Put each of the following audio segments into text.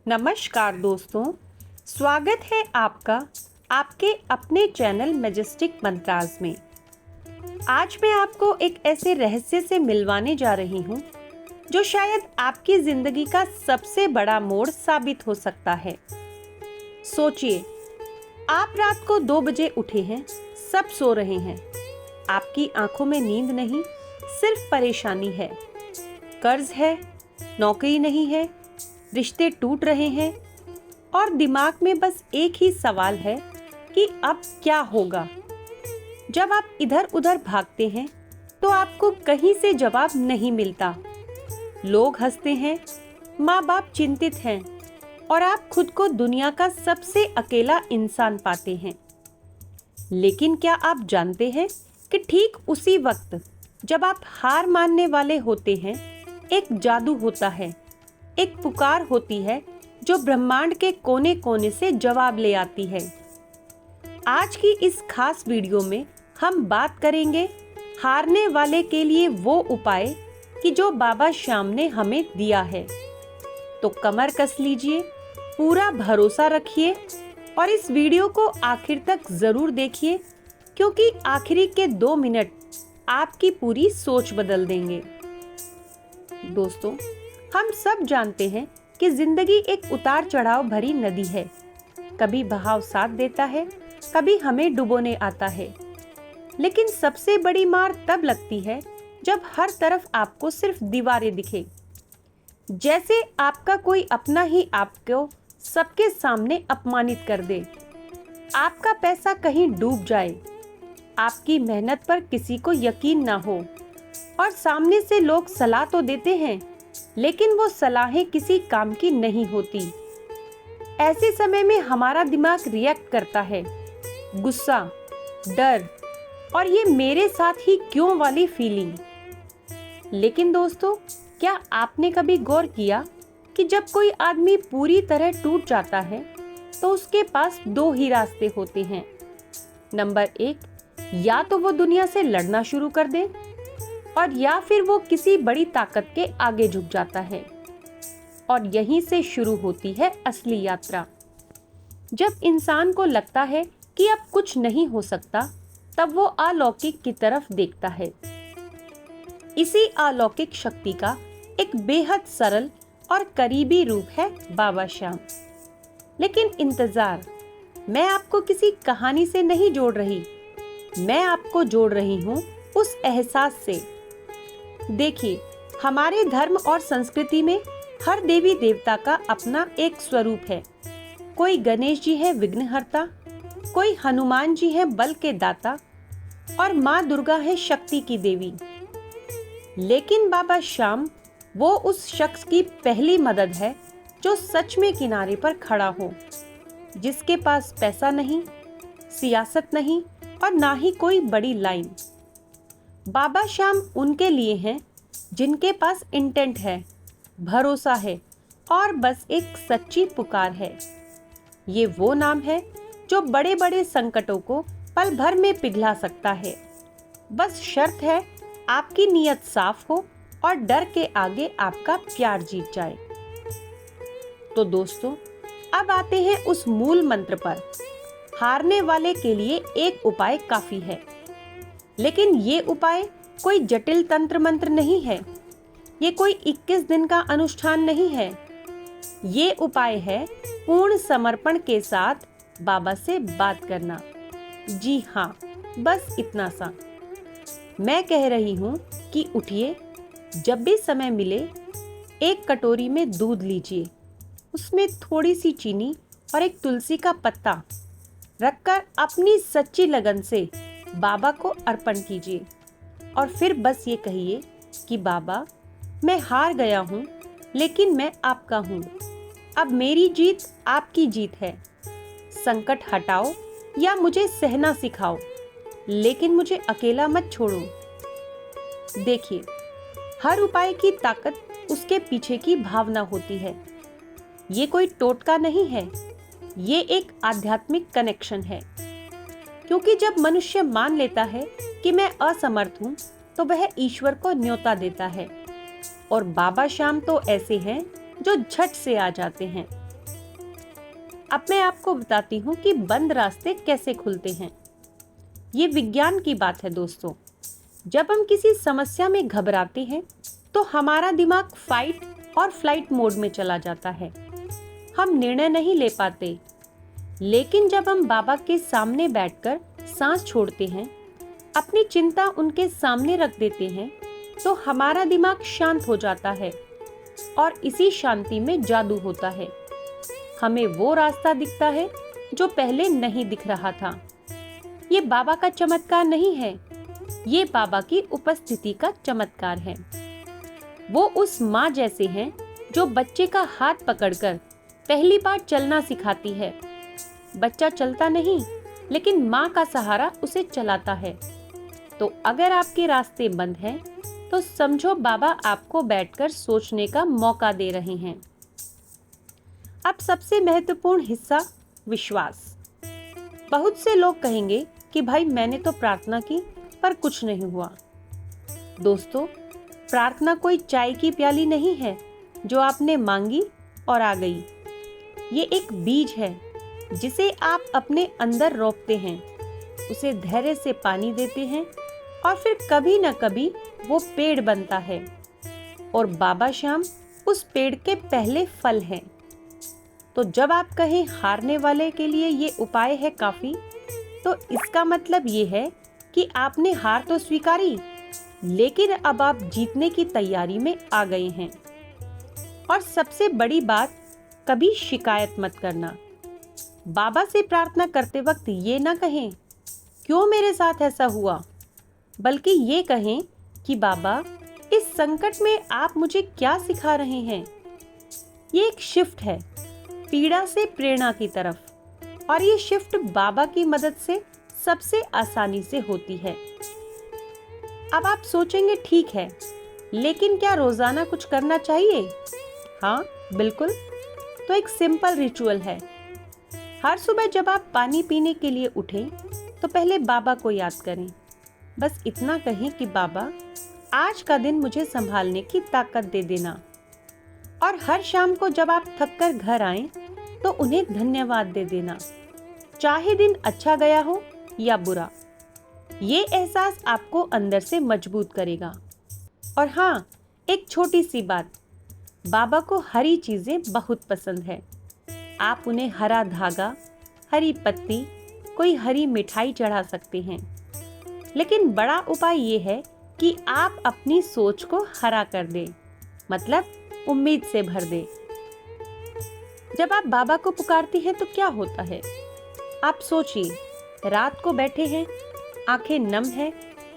नमस्कार दोस्तों, स्वागत है आपका आपके अपने चैनल मैजेस्टिक मंत्राज में। आज मैं आपको एक ऐसे रहस्य से मिलवाने जा रही हूँ जो शायद आपकी जिंदगी का सबसे बड़ा मोड़ साबित हो सकता है। सोचिए, आप रात को 2 बजे उठे हैं, सब सो रहे हैं, आपकी आंखों में नींद नहीं, सिर्फ परेशानी है। कर्ज है, नौकरी नहीं है, रिश्ते टूट रहे हैं और दिमाग में बस एक ही सवाल है कि अब क्या होगा। जब आप इधर उधर भागते हैं तो आपको कहीं से जवाब नहीं मिलता। लोग हंसते हैं, माँ बाप चिंतित हैं और आप खुद को दुनिया का सबसे अकेला इंसान पाते हैं। लेकिन क्या आप जानते हैं कि ठीक उसी वक्त जब आप हार मानने वाले होते हैं, एक जादू होता है, एक पुकार होती है जो ब्रह्मांड के कोने कोने से जवाब ले आती है। आज की इस खास वीडियो में हम बात करेंगे हारने वाले के लिए वो उपाय कि जो बाबा श्याम ने हमें दिया है। तो कमर कस लीजिए, पूरा भरोसा रखिए और इस वीडियो को आखिर तक जरूर देखिए, क्योंकि आखिरी के 2 मिनट आपकी पूरी सोच बदल देंगे। दोस्तों, हम सब जानते हैं कि जिंदगी एक उतार चढ़ाव भरी नदी है। कभी बहाव साथ देता है, कभी हमें डुबोने आता है। लेकिन सबसे बड़ी मार तब लगती है जब हर तरफ आपको सिर्फ दीवारें दिखे, जैसे आपका कोई अपना ही आपको सबके सामने अपमानित कर दे। आपका पैसा कहीं डूब जाए, आपकी मेहनत पर किसी को यकीन ना हो और सामने से लोग सलाह तो देते हैं, लेकिन वो सलाहें किसी काम की नहीं होती। ऐसे समय में हमारा दिमाग रिएक्ट करता है, गुस्सा, डर और ये मेरे साथ ही क्यों वाली फीलिंग। लेकिन दोस्तों, क्या आपने कभी गौर किया कि जब कोई आदमी पूरी तरह टूट जाता है तो उसके पास 2 ही रास्ते होते हैं। नंबर 1, या तो वो दुनिया से लड़ना शुरू कर दे और या फिर वो किसी बड़ी ताकत के आगे झुक जाता है। और यहीं से शुरू होती है असली यात्रा। जब इंसान को लगता है कि अब कुछ नहीं हो सकता, तब वो अलौकिक की तरफ देखता है। इसी अलौकिक शक्ति का एक बेहद सरल और करीबी रूप है बाबा श्याम। लेकिन इंतजार, मैं आपको किसी कहानी से नहीं जोड़ रही, मैं आपको जोड़ रही हूँ उस एहसास से। देखिए, हमारे धर्म और संस्कृति में हर देवी देवता का अपना एक स्वरूप है। कोई गणेश जी है विघ्नहर्ता, कोई हनुमान जी है बल के दाता और माँ दुर्गा है शक्ति की देवी। लेकिन बाबा श्याम वो उस शख्स की पहली मदद है जो सच में किनारे पर खड़ा हो, जिसके पास पैसा नहीं, सियासत नहीं और ना ही कोई बड़ी लाइन। बाबा श्याम उनके लिए हैं जिनके पास इंटेंट है, भरोसा है और बस एक सच्ची पुकार है। ये वो नाम है जो बड़े बड़े संकटों को पल भर में पिघला सकता है। बस शर्त है आपकी नीयत साफ हो और डर के आगे आपका प्यार जीत जाए। तो दोस्तों, अब आते हैं उस मूल मंत्र पर। हारने वाले के लिए एक उपाय काफी है। लेकिन ये उपाय कोई जटिल तंत्र मंत्र नहीं है, ये कोई 21 दिन का अनुष्ठान नहीं है। ये उपाय है पूर्ण समर्पण के साथ बाबा से बात करना। जी हाँ, बस इतना सा। मैं कह रही हूँ कि उठिए, जब भी समय मिले एक कटोरी में दूध लीजिए, उसमें थोड़ी सी चीनी और एक तुलसी का पत्ता रखकर अपनी सच्ची लगन से बाबा को अर्पण कीजिए और फिर बस ये कहिए कि बाबा, मैं हार गया हूँ, लेकिन मैं आपका हूँ। अब मेरी जीत आपकी जीत है। संकट हटाओ या मुझे सहना सिखाओ, लेकिन मुझे अकेला मत छोड़ो। देखिए, हर उपाय की ताकत उसके पीछे की भावना होती है। ये कोई टोटका नहीं है, ये एक आध्यात्मिक कनेक्शन है। क्योंकि जब मनुष्य मान लेता है कि मैं असमर्थ हूँ, तो वह ईश्वर को न्योता देता है। और बाबा श्याम तो ऐसे हैं जो झट से आ जाते हैं। अब मैं आपको बताती हूँ कि बंद रास्ते कैसे खुलते हैं। ये विज्ञान की बात है दोस्तों। जब हम किसी समस्या में घबराते हैं तो हमारा दिमाग फाइट और फ्लाइट मोड में चला जाता है। हम निर्णय नहीं ले पाते। लेकिन जब हम बाबा के सामने बैठकर सांस छोड़ते हैं, अपनी चिंता उनके सामने रख देते हैं, तो हमारा दिमाग शांत हो जाता है और इसी शांति में जादू होता है। हमें वो रास्ता दिखता है जो पहले नहीं दिख रहा था। ये बाबा का चमत्कार नहीं है, ये बाबा की उपस्थिति का चमत्कार है। वो उस माँ जैसे हैं जो बच्चे का हाथ पकड़कर पहली बार चलना सिखाती है। बच्चा चलता नहीं, लेकिन माँ का सहारा उसे चलाता है। तो अगर आपके रास्ते बंद हैं, तो समझो बाबा आपको बैठकर सोचने का मौका दे रहे हैं। अब सबसे महत्वपूर्ण हिस्सा, विश्वास। बहुत से लोग कहेंगे कि भाई मैंने तो प्रार्थना की पर कुछ नहीं हुआ। दोस्तों, प्रार्थना कोई चाय की प्याली नहीं है जो आपने मांगी और आ गई। ये एक बीज है जिसे आप अपने अंदर रोपते हैं, उसे धैर्य से पानी देते हैं और फिर कभी न कभी वो पेड़ बनता है और बाबा श्याम उस पेड़ के पहले फल हैं। तो जब आप कहें हारने वाले के लिए ये उपाय है काफी, तो इसका मतलब ये है कि आपने हार तो स्वीकारी, लेकिन अब आप जीतने की तैयारी में आ गए हैं। और सबसे बड़ी बात, कभी शिकायत मत करना। बाबा से प्रार्थना करते वक्त ये ना कहें क्यों मेरे साथ ऐसा हुआ, बल्कि ये कहें कि बाबा इस संकट में आप मुझे क्या सिखा रहे हैं। ये एक शिफ्ट है पीड़ा से प्रेरणा की तरफ, और ये शिफ्ट बाबा की मदद से सबसे आसानी से होती है। अब आप सोचेंगे ठीक है, लेकिन क्या रोजाना कुछ करना चाहिए? हाँ बिल्कुल। तो एक सिंपल रिचुअल है। हर सुबह जब आप पानी पीने के लिए उठें तो पहले बाबा को याद करें। बस इतना कहें कि बाबा आज का दिन मुझे संभालने की ताकत दे देना। और हर शाम को जब आप थक कर घर आएं तो उन्हें धन्यवाद दे देना, चाहे दिन अच्छा गया हो या बुरा। ये एहसास आपको अंदर से मजबूत करेगा। और हाँ, एक छोटी सी बात, बाबा को हरी चीजें बहुत पसंद है। आप उन्हें हरा धागा, हरी पत्ती, कोई हरी मिठाई चढ़ा सकते हैं। लेकिन बड़ा उपाय ये है कि आप अपनी सोच को हरा कर दें, मतलब उम्मीद से भर दें। जब आप बाबा को पुकारते हैं तो क्या होता है? आप सोचिए, रात को बैठे हैं, आंखें नम हैं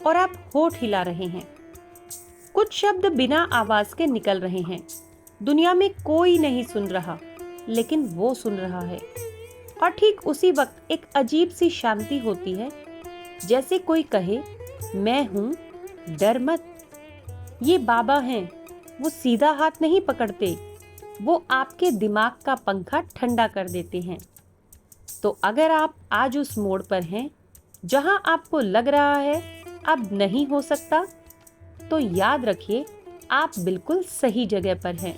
और आप होठ हिला रहे हैं। कुछ शब्द बिना आवाज के निकल रहे हैं। दुनिया में कोई नहीं सुन रहा, लेकिन वो सुन रहा है। और ठीक उसी वक्त एक अजीब सी शांति होती है, जैसे कोई कहे मैं हूं, डर मत। ये बाबा हैं, वो सीधा हाथ नहीं पकड़ते, वो आपके दिमाग का पंखा ठंडा कर देते हैं। तो अगर आप आज उस मोड़ पर हैं जहां आपको लग रहा है अब नहीं हो सकता, तो याद रखिए आप बिल्कुल सही जगह पर हैं,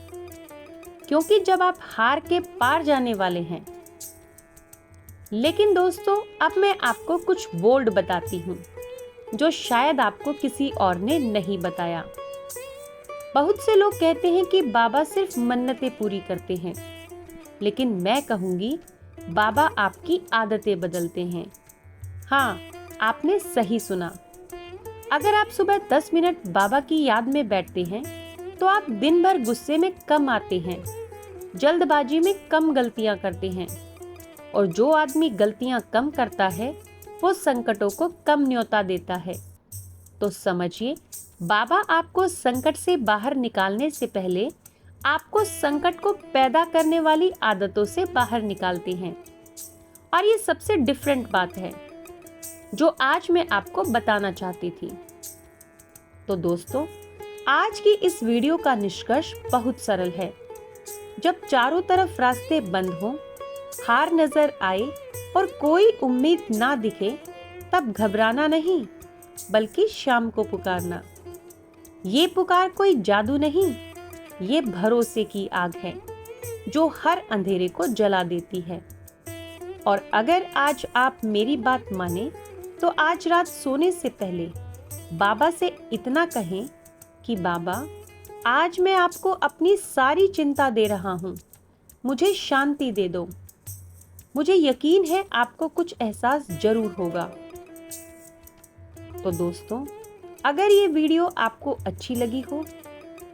क्योंकि जब आप हार के पार जाने वाले हैं। लेकिन दोस्तों, अब मैं आपको कुछ बोल्ड बताती हूँ जो शायद आपको किसी और ने नहीं बताया। बहुत से लोग कहते हैं कि बाबा सिर्फ मन्नतें पूरी करते हैं, लेकिन मैं कहूंगी बाबा आपकी आदतें बदलते हैं। हाँ, आपने सही सुना। अगर आप सुबह 10 मिनट बाबा की याद में बैठते हैं तो आप दिन भर गुस्से में कम आते हैं, जल्दबाजी में कम गलतियां करते हैं। और जो आदमी गलतियां कम करता है वो संकटों को कम न्योता देता है। तो समझिए, बाबा आपको संकट से बाहर निकालने से पहले आपको संकट को पैदा करने वाली आदतों से बाहर निकालते हैं। और ये सबसे डिफरेंट बात है जो आज मैं आपको बताना चाहती थी। तो दोस्तों, आज की इस वीडियो का निष्कर्ष बहुत सरल है। जब चारों तरफ रास्ते बंद हों, हार नजर आए और कोई उम्मीद ना दिखे, तब घबराना नहीं, बल्कि शाम को पुकारना। ये पुकार कोई जादू नहीं, ये भरोसे की आग है जो हर अंधेरे को जला देती है। और अगर आज आप मेरी बात माने तो आज रात सोने से पहले बाबा से इतना कहें कि बाबा, आज मैं आपको अपनी सारी चिंता दे रहा हूँ, मुझे शांति दे दो। मुझे यकीन है आपको कुछ एहसास जरूर होगा। तो दोस्तों, अगर ये वीडियो आपको अच्छी लगी हो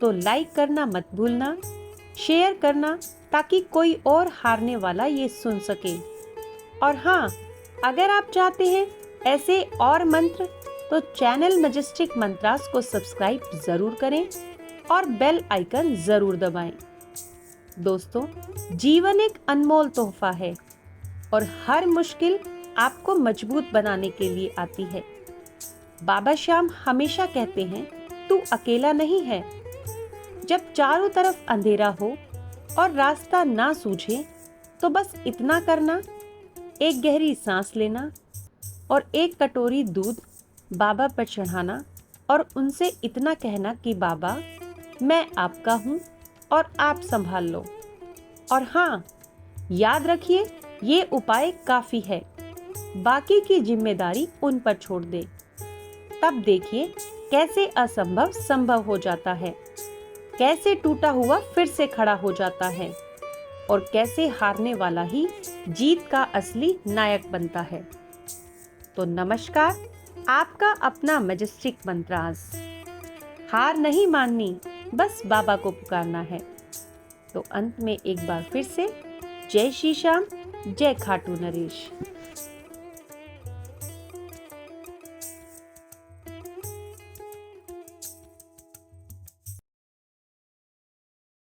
तो लाइक करना मत भूलना, शेयर करना ताकि कोई और हारने वाला ये सुन सके। और हाँ, अगर आप चाहते हैं ऐसे और मंत्र तो चैनल मैजेस्टिक मंत्रास को सब्सक्राइब जरूर करें और बेल आइकन जरूर दबाएं। दोस्तों, जीवन एक अनमोल तोहफा है और हर मुश्किल आपको मजबूत बनाने के लिए आती है। बाबा श्याम हमेशा कहते हैं, तू अकेला नहीं है। जब चारों तरफ अंधेरा हो और रास्ता ना सूझे तो बस इतना करना, एक गहरी सांस लेना और एक कटोरी दूध बाबा पर चढ़ाना और उनसे इतना कहना कि बाबा, मैं आपका हूँ और आप संभाल लो। और हाँ, याद रखिए, ये उपाय काफी है, बाकी की जिम्मेदारी उन पर छोड़ दे। तब देखिए कैसे असंभव संभव हो जाता है, कैसे टूटा हुआ फिर से खड़ा हो जाता है और कैसे हारने वाला ही जीत का असली नायक बनता है। तो नमस्कार, आपका अपना मैजेस्टिक मंत्रास। हार नहीं माननी, बस बाबा को पुकारना है। तो अंत में एक बार फिर से जय श्री श्याम, जय खाटू नरेश।